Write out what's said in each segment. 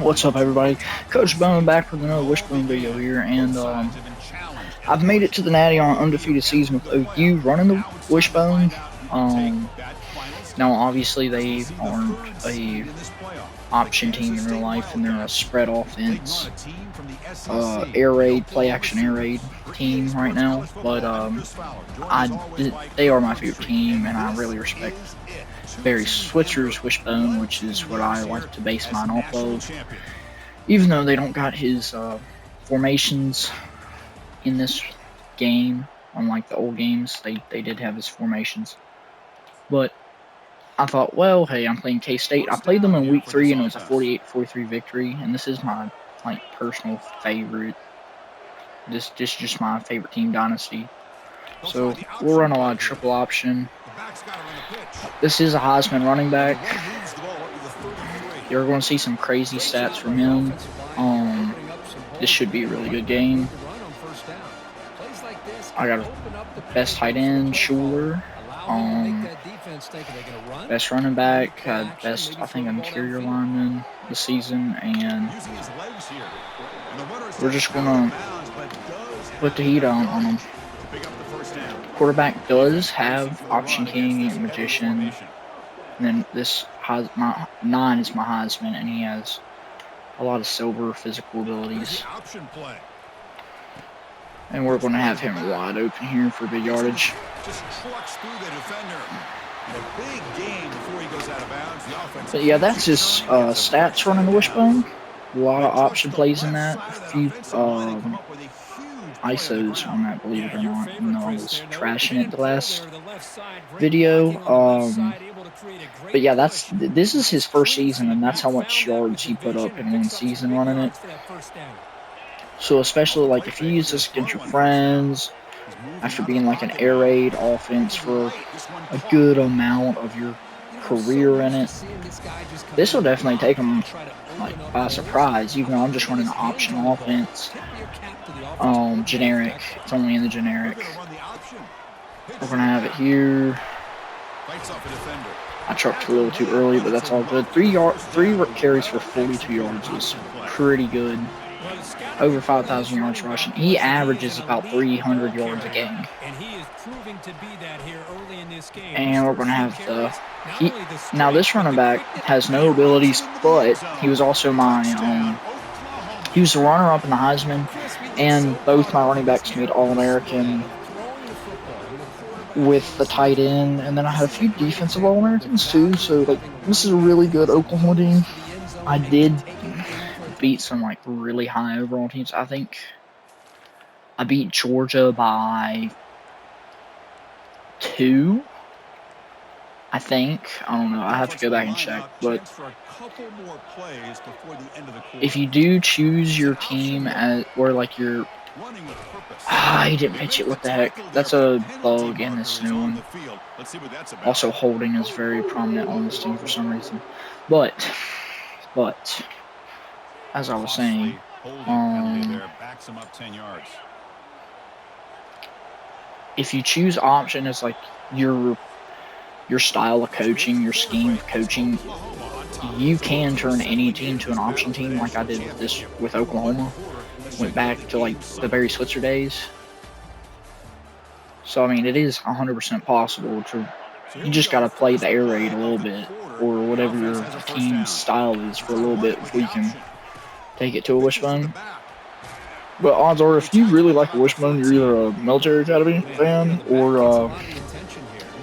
What's up, everybody? Coach Bone back with another Wishbone video here, and I've made it to the Natty on an undefeated season with OU running the Wishbone. Um, Now, obviously, they aren't a option team in real life, and they're a spread offense, air raid, play action air raid team right now. But they are my favorite team, and I really respect Barry Switzer's Wishbone, which is what I like to base mine off of. Even though they don't got his formations in this game, unlike the old games, they did have his formations. But I thought, well, hey, I'm playing K-State. I played them in week 3, and it was a 48-43 victory, and this is my personal favorite. This is just my favorite team dynasty. So we'll run a lot of triple option. This is a Heisman running back. You're going to see some crazy stats from him. This should be a really good game. I got a best tight end, Schuler. Best running back, best, I think, interior lineman this season, and we're just going to put the heat on them. Quarterback does have Option King and Magician, and then this my 9 is my Heisman, and he has a lot of silver physical abilities. And we're going to have him wide open here for big yardage. But yeah, that's his stats running the Wishbone. A lot of option plays in that. A few ISOs on that, believe it or not. Even though I was trashing it the last video. But yeah, this is his first season, and that's how much yards he put up in one season running it. So especially like if you use this against your friends, after being like an air raid offense for a good amount of your career in it, this will definitely take them like by surprise. Even though I'm just running an option offense, generic. It's only in the generic. We're gonna have it here. I trucked a little too early, but that's all good. 3 carries for 42 yards is pretty good. Over 5,000 yards rushing. He averages about 300 yards a game. And we're going to have now this running back has no abilities, but he was also he was the runner-up in the Heisman, and both my running backs made All-American with the tight end, and then I had a few defensive All-Americans too, so like this is a really good Oklahoma team. I did beat some like really high overall teams. I think I beat Georgia by 2. I think. I don't know. I have to go back and check. But if you do choose your team or like your he didn't pitch it. What the heck? That's a bug in this new one. Also, holding is very prominent on this team for some reason. But as I was saying, if you choose option as like your style of coaching, your scheme of coaching, you can turn any team to an option team, like I did with Oklahoma. Went back to like the Barry Switzer days. So I mean, it is 100% possible to. You just gotta play the air raid a little bit, or whatever your team's style is for a little bit before you can take it to a Wishbone. But odds are, if you really like a Wishbone, you're either a military academy fan or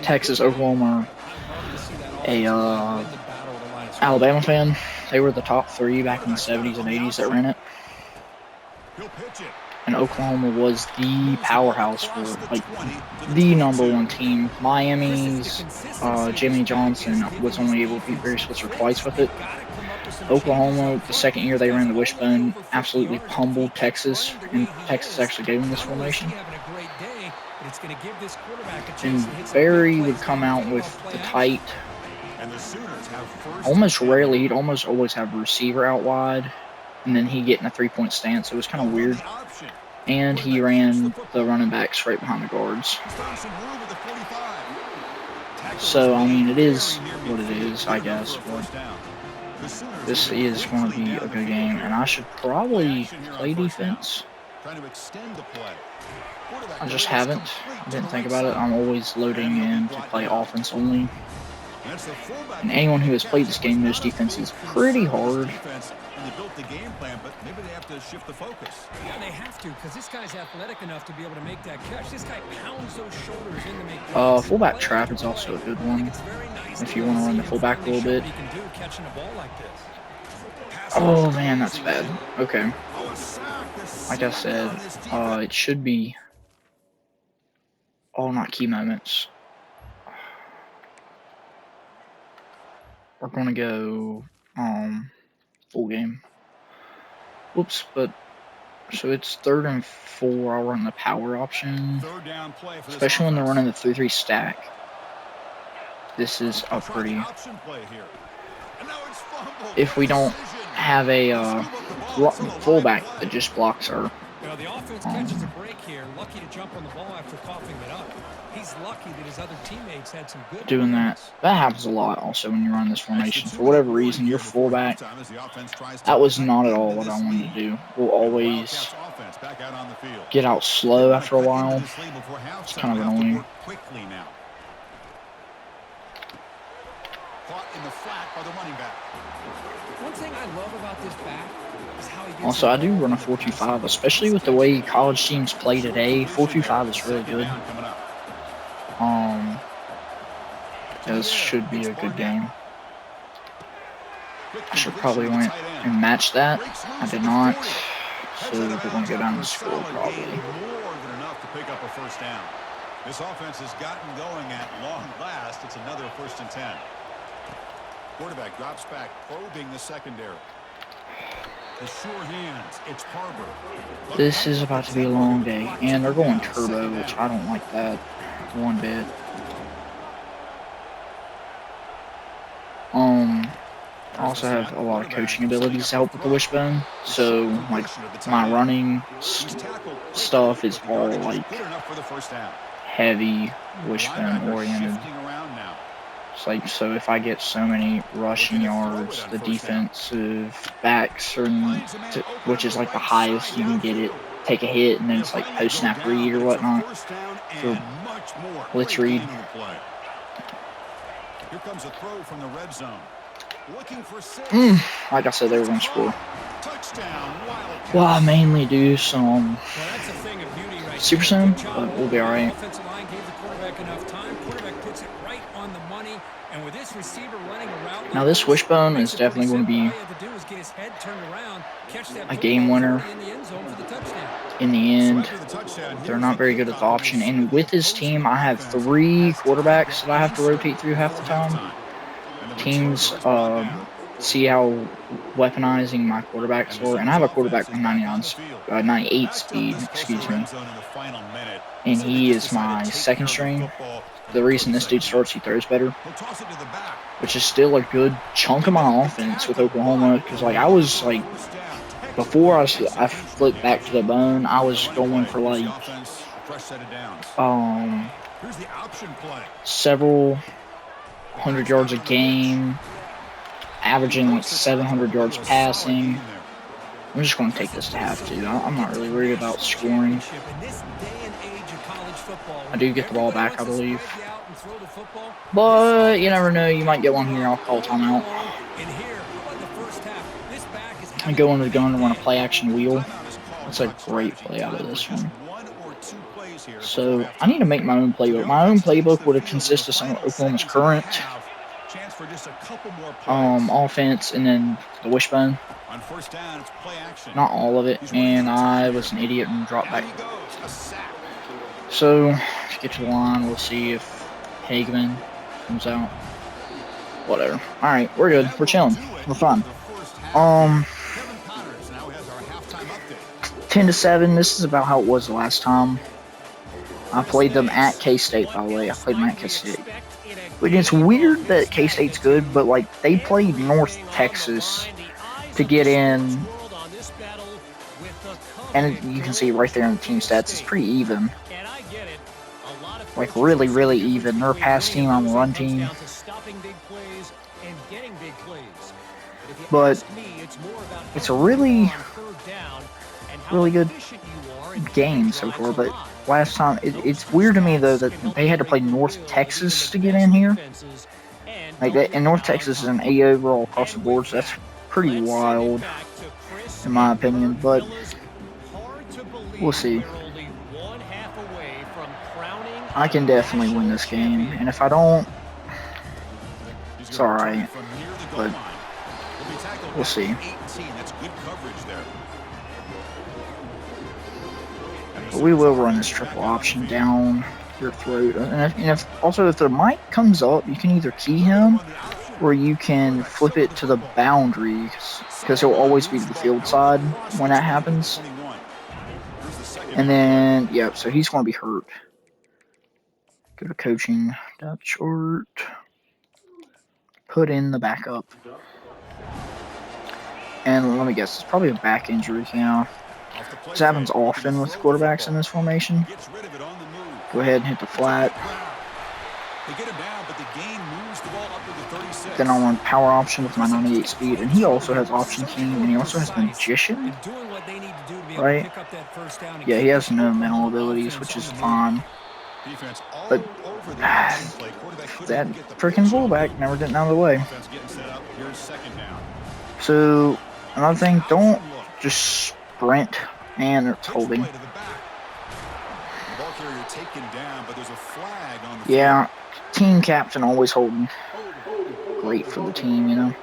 Texas, Oklahoma, or a Alabama fan. They were the top 3 back in the 70s and 80s that ran it. And Oklahoma was the powerhouse for like the #1 team. Miami's Jimmy Johnson was only able to beat Barry Switzer twice with it. Oklahoma, the second year they ran the Wishbone, absolutely pummeled Texas, and Texas actually gave them this formation. And Barry would come out with the tight. Almost rarely, he'd almost always have a receiver out wide, and then he'd get in a 3-point stance. It was kind of weird. And he ran the running backs right behind the guards. So, I mean, it is what it is, I guess. But This is going to be a good game, and I should probably play defense. I just haven't. I didn't think about it. I'm always loading in to play offense only. And anyone who has played this game knows defense is pretty hard. And they built the game plan, but maybe they have to shift the focus. Yeah, they have to, because this guy's athletic enough to be able to make that catch. This guy pounds those shoulders in to make fullback trap is also a good one. If you want to run the fullback a little bit. Oh man, that's bad. Okay. Like I said, it should be all not key moments. We're gonna go full game. Whoops, but so it's 3rd and 4. I'll run the power option. Especially when they're running the 3-3 stack. This is a pretty. If we don't have a fullback that just blocks our. The offense catches a break here. Lucky to jump on the ball after coughing it up. He's lucky that his other teammates had some good doing that. That happens a lot also when you run this formation. For whatever reason, your fullback, that was not at all what I wanted to do. We'll always get out slow after a while. It's kind of annoying. One thing I love about this back is how he gets. Also, I do run a 4-2-5, especially with the way college teams play today. 4-2-5 is really good. This should be a good game. I should probably went and match that. I did not. So we're going to go down the score probably. This offense has gotten going at long last. It's another 1st and 10. Quarterback drops back, probing the secondary. The sure hands. It's Harbor. This is about to be a long day, and they're going turbo, which I don't like that one bit. I also have a lot of coaching abilities to help with the Wishbone, so like my running stuff is all like heavy Wishbone oriented. It's like, so if I get so many rushing yards, the defensive backs are, which is like the highest you can get it, take a hit, and then it's like post snap read or whatnot for blitz read. Here comes a throw from the red zone. Looking for 6. Like I said, they were going to score. Well, I mainly do some super sim, but we'll be all right. Now this Wishbone is definitely going to be a game winner in the end. They're not very good at the option, and with this team I have 3 quarterbacks that I have to rotate through half the time. Teams see how weaponizing my quarterbacks are, and I have a quarterback with 98 speed, excuse me, and he is my 2nd string. The reason this dude starts, he throws better, which is still a good chunk of my offense with Oklahoma, because like I was like, before I flipped back to the bone, I was going for like several 100 yards a game, averaging like 700 yards passing. I'm just going to take this to half too. I'm not really worried about scoring. I do get the ball back, I believe. But you never know, you might get one here. I'll call timeout. I go into the gun and run a play action wheel. That's a great play out of this one. So I need to make my own playbook. My own playbook would have consisted of some of Oklahoma's current offense and then the Wishbone. Not all of it, and I was an idiot and dropped back. So let's get to the line. We'll see if Hageman comes out. Whatever. All right, we're good. We're chilling. We're fine. 10-7. This is about how it was the last time. I played them at K-State, by the way. I played them at K-State. But it's weird that K-State's good, but like they played North Texas to get in, and you can see right there in the team stats, it's pretty even. Like really, really even. They're a pass team, I'm a run team. but it's a really good game so far. But last time, it's weird to me though that they had to play North Texas to get in here. Like that, and North Texas is an A overall across the board, so that's pretty wild, in my opinion. But we'll see. I can definitely win this game, and if I don't, it's alright. But we'll see. But we will run this triple option down your throat. And if the mic comes up, you can either key him or you can flip it to the boundary, because he'll always be to the field side when that happens. And then, yeah, so he's going to be hurt. Go to coaching, depth chart, put in the backup. And let me guess, it's probably a back injury now. This happens often with quarterbacks in this formation. Go ahead and hit the flat. Then I'll run power option with my 98 speed, and he also has option key, and he also has magician. Right? Yeah, he has no mental abilities, which is fine. But that freaking fullback never getting out of the way. So another thing, don't just sprint and it's holding. Yeah, team captain always holding. Great for the team, you know.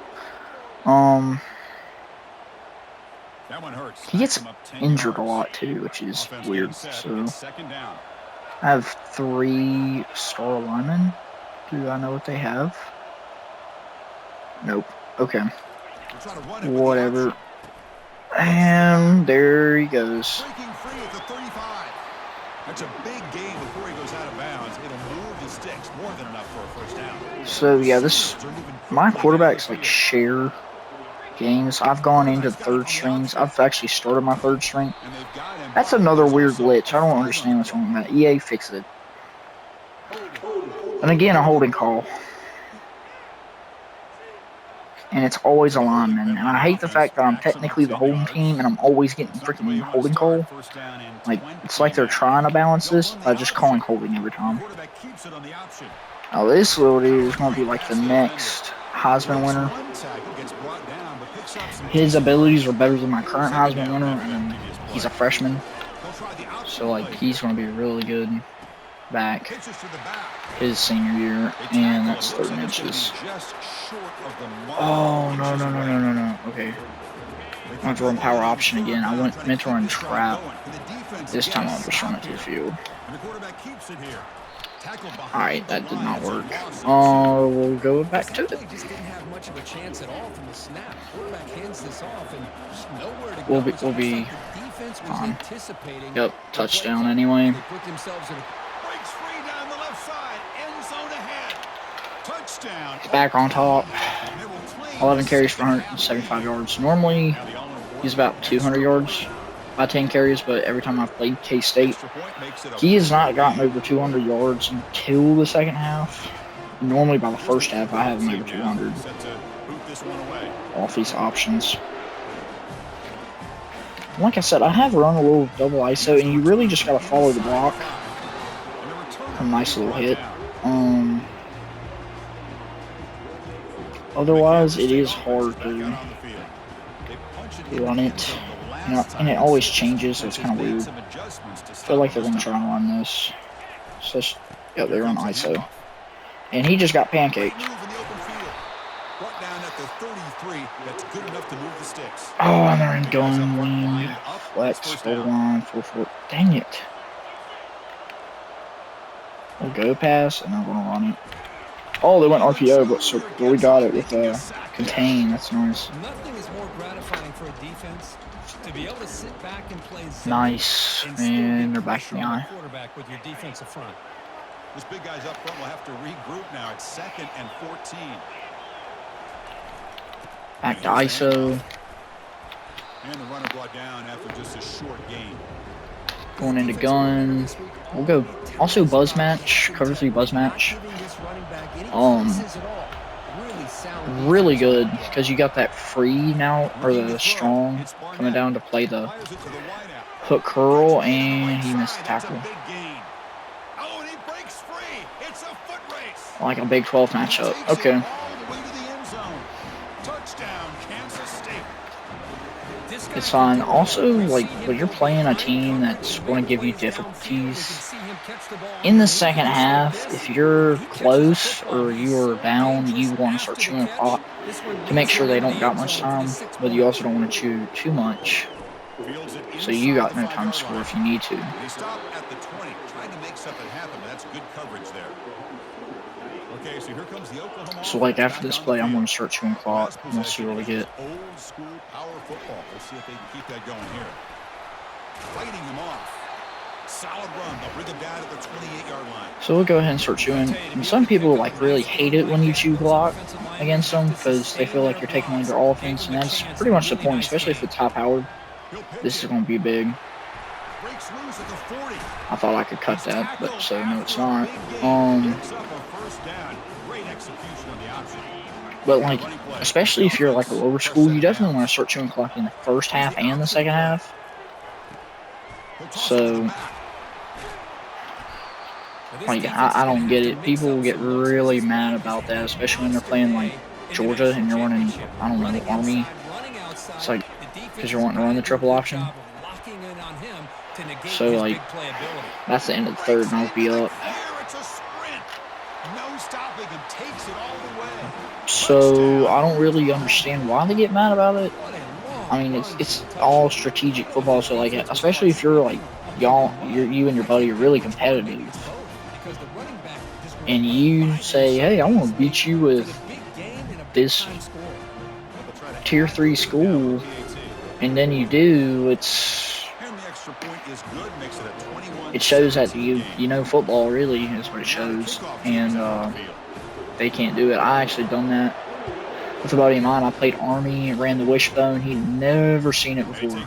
He gets injured a lot too, which is weird. So I have 3 star linemen. Do I know what they have? Nope. Okay. Whatever. And there he goes. That's a big gain before he goes out of bounds. It'll move the sticks more than enough for a first down. So yeah, my quarterbacks like share games. I've gone into third strings. I've actually started my third string. That's another weird glitch. I don't understand what's wrong with that. EA fixed it. And again, a holding call. And it's always a lineman. And I hate the fact that I'm technically the holding team and I'm always getting freaking holding call. Like, it's like they're trying to balance this by just calling holding every time. Now this little dude is going to be like the next Heisman winner. His abilities are better than my current Heisman winner, and he's a freshman. So, like, he's going to be really good back his senior year, and that's 30 inches. Oh, no. Okay. I'm going to run power option again. I meant to run trap. This time I'll just run it to the field. Alright, that did not work. We'll go back to it. We'll be fine. Yep, touchdown anyway. Back on top. 11 carries for 175 yards. Normally, he's about 200 yards by 10 carries, but every time I've played K-State, he has not gotten over 200 yards until the second half. Normally, by the first half, I have him over 200 off these options. Like I said, I have run a little double ISO, and you really just got to follow the block. A nice little hit. Otherwise, it is hard to run it. You know, and it always changes, so it's kind of weird. I feel like they're going to try and run this. So, yeah, they run ISO. And he just got pancaked. Oh, and they're in gun wing. Flex, hold on, 4-4. Dang it. We'll go pass, and I'm going to run it. Oh, they went RPO, but we got it with contain. That's nice. Nothing is more gratifying for a defense to be able to sit back and play nice, and they're back in the eye. Quarterback with your defensive front. This big guy's up front will have to regroup now. It's 2nd and 14. Back to ISO. And the runner brought down after just a short gain. Going into gun. We'll go. Also, buzz match. Cover 3 buzz match. really good because you got that free now, or the strong, coming down to play the hook curl, and he missed the tackle. Like a Big 12 matchup. Okay. It's fine. Also, like, when you're playing a team that's going to give you difficulties in the second half, if you're close or you're down, you want to start chewing the clock to make sure they don't got much time, but you also don't want to chew too much, so you got no time to score if you need to. They stop at the 20, trying to make something happen. That's good coverage there. Okay, so here comes the Oklahoma. So, like, after this play, I'm going to start chewing clock, and we'll see what we get. Old school power football. Let's see if they can keep that going here. Fighting him off. Solid run. They'll bring him down at the 28-yard line. So we'll go ahead and start chewing. And some people, like, really hate it when you chew clock against them because they feel like you're taking away their offense, and that's pretty much the point, especially if it's high-powered. This is going to be big. I thought I could cut that, but so no, it's not. But, like, especially if you're, like, a lower school, you definitely want to start chewing clock in the first half and the second half. So, like, I don't get it. People get really mad about that, especially when they're playing, like, Georgia and you're running, I don't know, Army. It's like, because you're wanting to run the triple option. So, like, that's the end of the third, and I'll be up. So, I don't really understand why they get mad about it. I mean, it's all strategic football, so, like, especially if you're, like, you and your buddy are really competitive, and you say, hey, I want to beat you with this tier 3 school, and then you do, it shows that you know football, really, is what it shows, and they can't do it. I actually done that with a buddy of mine. I played Army, ran the Wishbone. He'd never seen it before,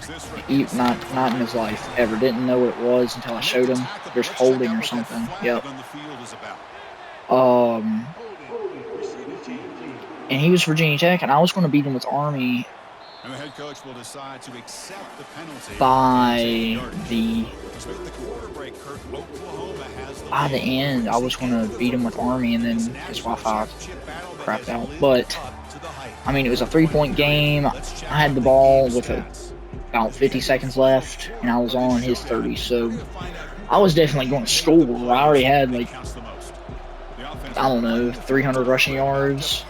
not in his life, ever. Didn't know what it was until I showed him. There's holding or something. Yep. And he was Virginia Tech, and I was going to beat him with Army by the end. I was going to beat him with Army, and then his Wi-Fi crapped out. But I mean, it was a 3-point game. I had the ball with about 50 seconds left, and I was on his 30. So I was definitely going to score. I already had, like, I don't know, 300 rushing yards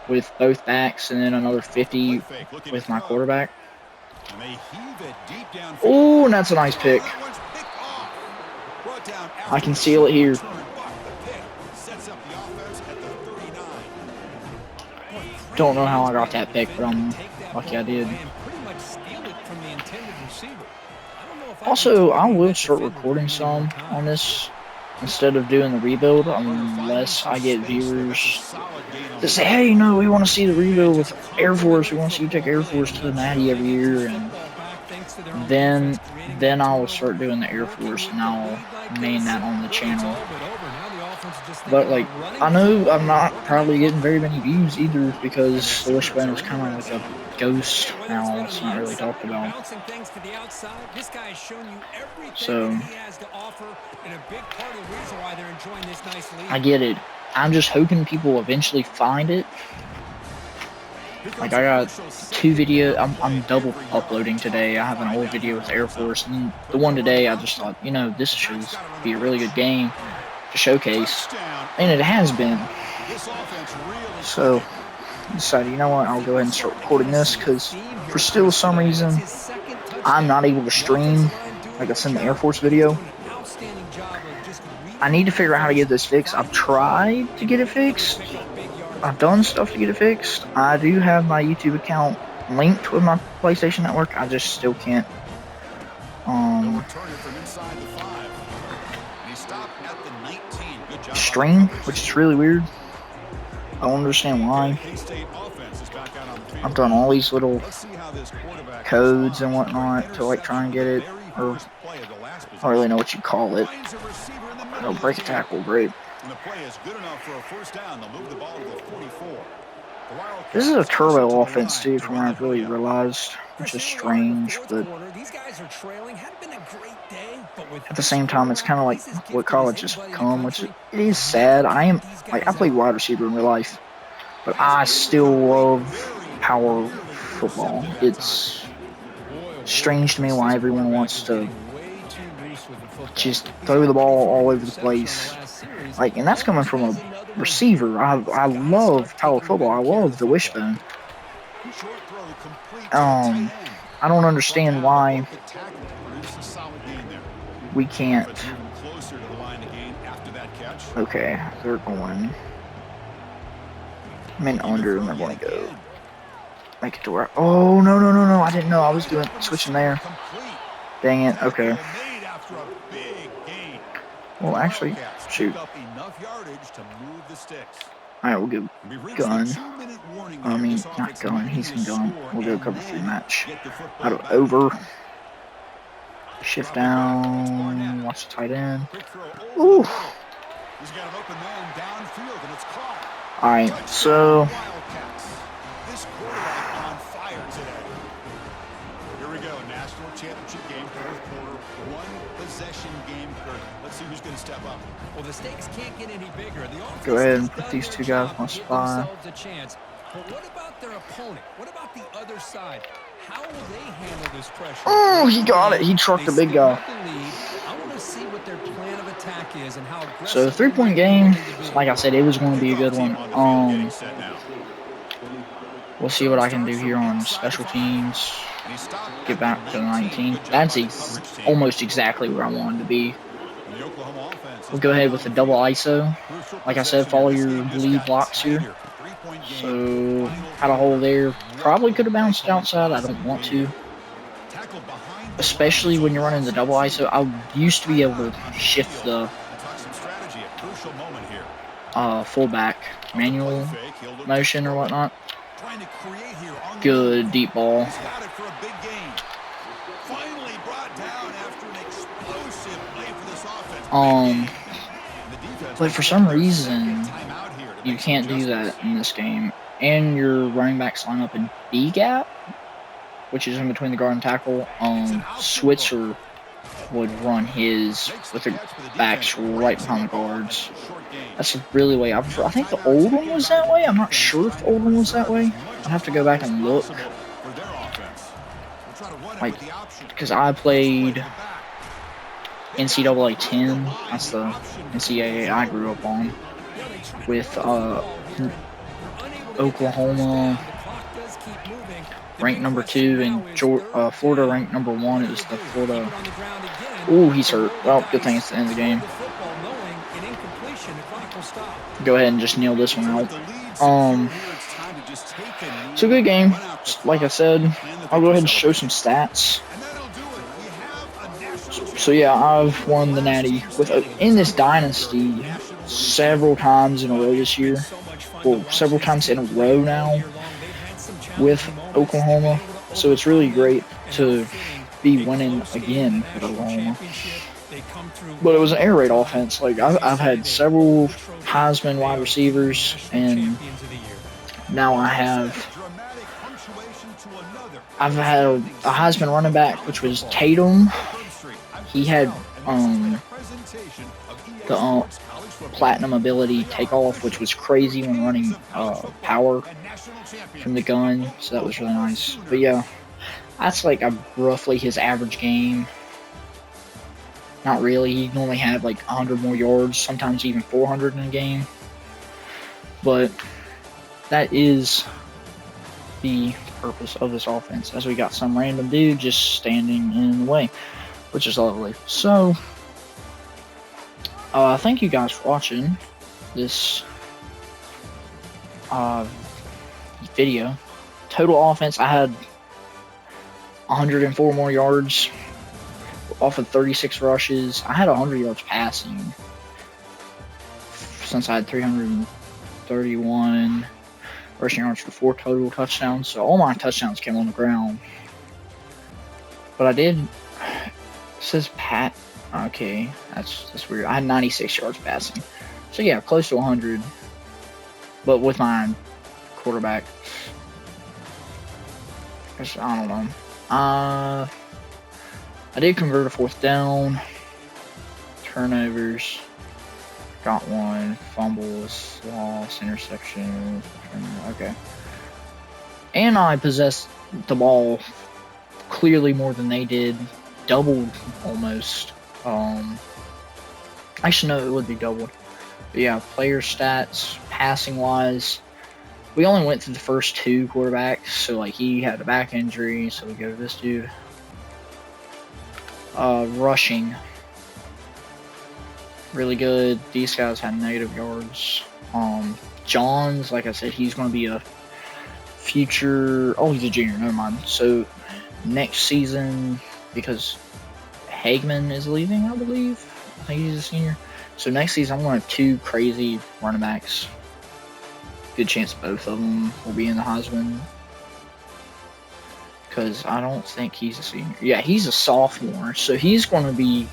with both backs, and then another 50 with my quarterback. Oh, and that's a nice pick. I can seal it here. Don't know how I got that pick, but I'm lucky I did. Also, I will start recording some on this instead of doing the rebuild, unless I get viewers that say, hey, we want to see the rebuild with Air Force. We want to see you take Air Force to the Natty every year, and then I will start doing the Air Force, and I'll main that on the channel. But, like, I know I'm not probably getting very many views either, because the Wishbone is kind of like a ghost now. It's not really talked about. So, I get it. I'm just hoping people eventually find it. Like, I got 2 videos. I'm double uploading today. I have an old video with Air Force, and the one today I just thought, this should be a really good game to showcase, and it has been. So I decided, you know what, I'll go ahead and start recording this, because for still some reason I'm not able to stream like I sent the Air Force video. I need to figure out how to get this fixed. I've tried to get it fixed. I've done stuff to get it fixed. I do have my YouTube account linked with my PlayStation Network. I just still can't stream, which is really weird. I don't understand why. I've done all these little Let's see how this quarterback codes and responds. whatnot to like try and get it, Very or first play of the last I don't really know what you call it. finds a receiver in the middle Oh, of the break a field. tackle, great. And the play is good enough for a first down. They'll move the ball to the 44. The This is a Wildcats push it turbo to the offense line too, to from run what the I've really play up. realized, which is Chris, here we are in the strange, fourth but quarter. These guys are trailing. Hadn't been a great day, but with at the this same time, it's kind of quarterback, like he's as what gifted as college has anybody in the become, which country. it is You sad. gotta I keep am these like guys I played out. wide receiver in real life, but I still love power football. It's strange to me why everyone wants to just throw the ball all over the place. Like, and that's coming from a receiver. I love power football. I love the Wishbone. Short throw complete to the tight end. I don't understand why The tackle produced a solid gain there. we can't. Offense moving closer to the line to gain after that catch. Okay, they're going. I'm in under, and they're going to go. Make it to where. Oh, no, no, no, no. I didn't know I was doing switching there. Dang it. Okay. Made after a big gain. Well, actually, Wildcats shoot. pick up enough yardage to move the sticks. All right, we'll go We've reached gun. the 2-minute warning I here. mean, This not offense gun. might He's need in a gun. score We'll go and cover 3 then match. get the football Out of back. over. Shift down. Watch the tight end. Ooh. He's got an open man downfield, and it's caught. All right, so Wildcats. This quarterback on fire today. Here we go, national championship game, fourth quarter, one possession game. Kirk. Let's see who's going to step up. Well, the stakes can't get any bigger. The offense go ahead and has put done these their 2 guys job on to give spy. themselves a chance. But what about their opponent? What about the other side? How will they handle this pressure? Oh, he got it. He trucked the big guy. I want to see what their plan of attack is and how aggressive. So, 3-point game. Like I said, it was going to be a good one. We'll see what I can do here on special teams. Get back to the 19. That's almost exactly where I wanted to be. We'll go ahead with the double ISO. Like I said, follow your lead blocks here. So, had a hole there. Probably could have bounced outside. I don't want to. Especially when you're running the double ISO. I used to be able to shift the fullback manual motion or whatnot. Good deep ball. But for some reason, you can't do that in this game. And your running backs line up in B gap, which is in between the guard and tackle. Switzer would run his with the backs right behind the guards. That's really the way I think the old one was that way. I'm not sure if the old one was that way. I'd have to go back and look. Like, because I played NCAA 10. That's the NCAA I grew up on. With Oklahoma ranked number 2 and Florida ranked number 1. It was the Florida. Ooh, he's hurt. Well, good thing it's the end of the game. Go ahead and just kneel this one out. So good game. Like I said, I'll go ahead and show some stats. So yeah, I've won the Natty in this dynasty several times in a row this year. Well, several times in a row now with Oklahoma. So it's really great to be winning again with Oklahoma. But it was an air raid offense. Like I've had several Heisman wide receivers, and now I've had a Heisman running back, which was Tatum. He had the platinum ability takeoff, which was crazy when running power from the gun, so that was really nice. But yeah, that's like roughly his average game. Not really. He normally had like 100 more yards, sometimes even 400 in a game. But that is the purpose of this offense, as we got some random dude just standing in the way, which is lovely. So, thank you guys for watching this video. Total offense, I had 104 more yards off of 36 rushes. I had 100 yards passing since I had 331. rushing yards for 4 total touchdowns. So all my touchdowns came on the ground. But I did. It says Pat. Okay, that's weird. I had 96 yards passing. So yeah, close to 100. But with my quarterback, I don't know. I did convert a 4th down. Turnovers. Got one. Fumbles. Loss. Interception. Okay. And I possessed the ball clearly more than they did. Doubled almost. Actually, no, it would be doubled. But yeah, player stats, passing wise. We only went through the first 2 quarterbacks, so like he had a back injury, so we go to this dude. Rushing. Really good. These guys had negative yards. Johns, like I said, he's going to be a future. Oh, he's a junior. Never mind. So next season, because Hagman is leaving, I believe. I think he's a senior. So next season, I'm going to have 2 crazy running backs. Good chance both of them will be in the Heisman. Because I don't think he's a senior. Yeah, he's a sophomore. So he's going to be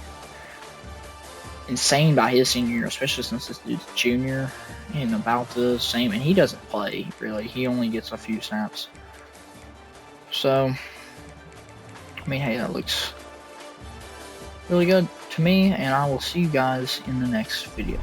insane by his senior year, especially since this dude's junior and about the same. And he doesn't play, really. He only gets a few snaps. So, I mean, hey, that looks really good to me. And I will see you guys in the next video.